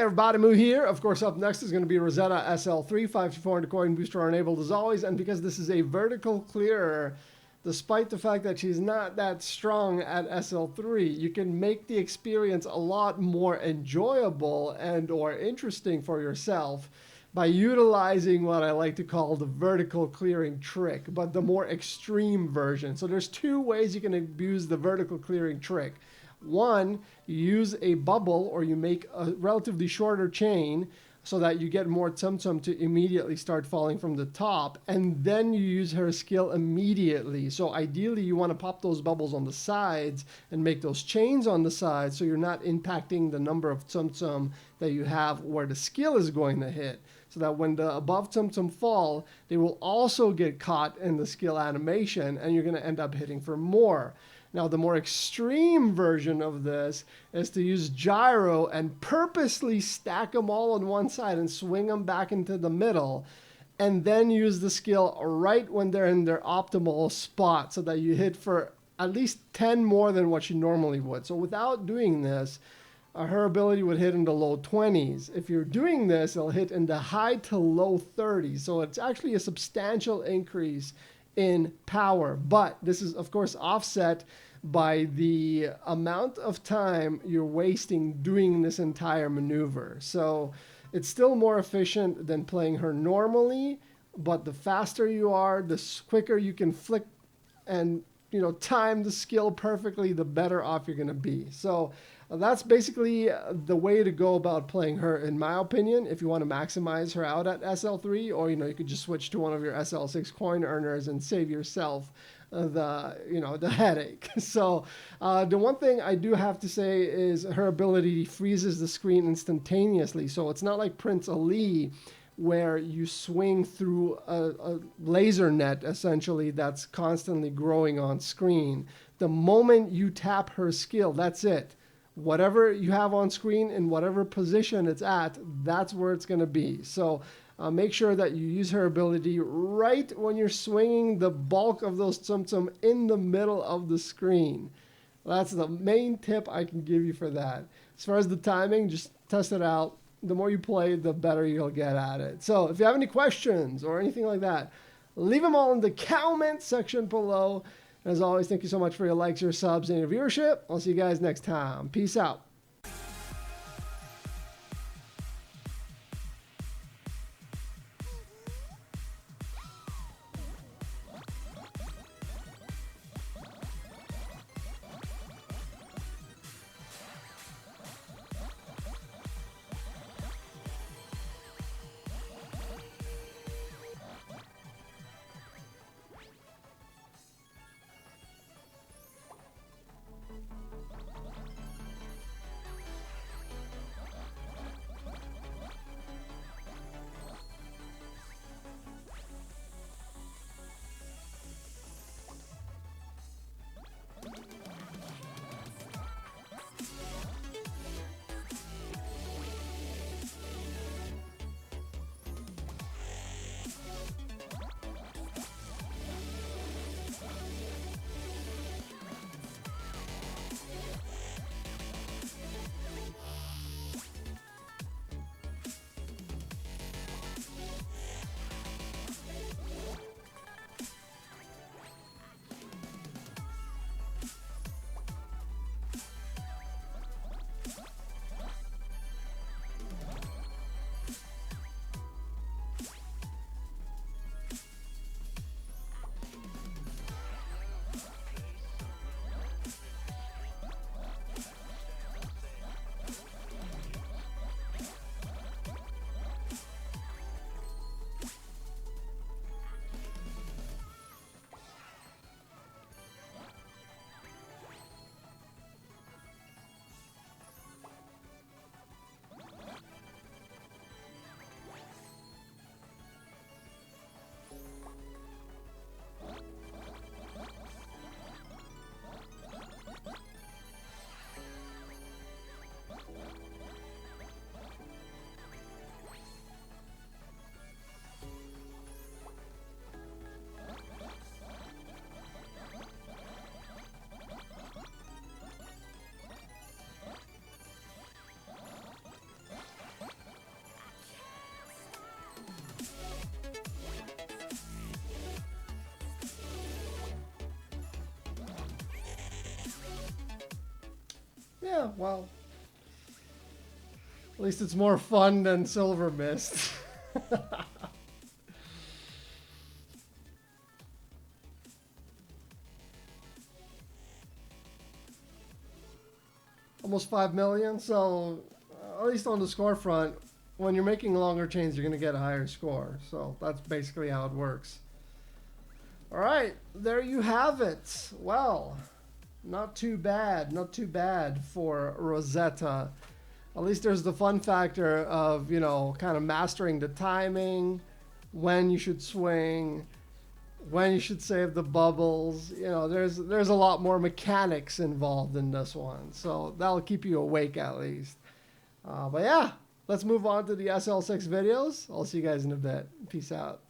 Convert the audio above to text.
everybody, Moo here. Of course, up next is going to be Rosetta SL3, 5-400 coin booster are enabled as always. And because this is a vertical clearer, despite the fact that she's not that strong at SL3, you can make the experience a lot more enjoyable and or interesting for yourself by utilizing what I like to call the vertical clearing trick, but the more extreme version. So there's two ways you can abuse the vertical clearing trick. One, you use a bubble or you make a relatively shorter chain so that you get more Tsum to immediately start falling from the top, and then you use her skill immediately. So ideally you want to pop those bubbles on the sides and make those chains on the sides so you're not impacting the number of Tsum that you have where the skill is going to hit. So that when the above Tsum fall, they will also get caught in the skill animation and you're going to end up hitting for more. Now, the more extreme version of this is to use gyro and purposely stack them all on one side and swing them back into the middle, and then use the skill right when they're in their optimal spot so that you hit for at least 10 more than what you normally would. So without doing this, her ability would hit in the low 20s. If you're doing this, it'll hit in the high to low 30s. So it's actually a substantial increase in power, but this is of course offset by the amount of time you're wasting doing this entire maneuver. So it's still more efficient than playing her normally, but the faster you are, the quicker you can flick and time the skill perfectly, the better off you're going to be. So that's basically the way to go about playing her, in my opinion, if you want to maximize her out at SL3, or you could just switch to one of your SL6 coin earners and save yourself the headache. So the one thing I do have to say is her ability freezes the screen instantaneously. So it's not like Prince Ali, where you swing through a laser net, essentially, that's constantly growing on screen. The moment you tap her skill, that's it. Whatever you have on screen in whatever position it's at, that's where it's going to be. So make sure that you use her ability right when you're swinging the bulk of those Tsum in the middle of the screen. That's the main tip I can give you for that. As far as the timing, just test it out. The more you play, the better you'll get at it. So if you have any questions or anything like that, leave them all in the comment section below. As always, thank you so much for your likes, your subs, and your viewership. I'll see you guys next time. Peace out. Yeah, well, at least it's more fun than Silver Mist. Almost 5 million, so at least on the score front, when you're making longer chains, you're going to get a higher score. So that's basically how it works. All right, there you have it. Well, not too bad, not too bad for Rosetta. At least there's the fun factor of, you know, kind of mastering the timing, when you should swing, when you should save the bubbles. You know, there's a lot more mechanics involved in this one. So that'll keep you awake at least. But yeah, let's move on to the SL6 videos. I'll see you guys in a bit. Peace out.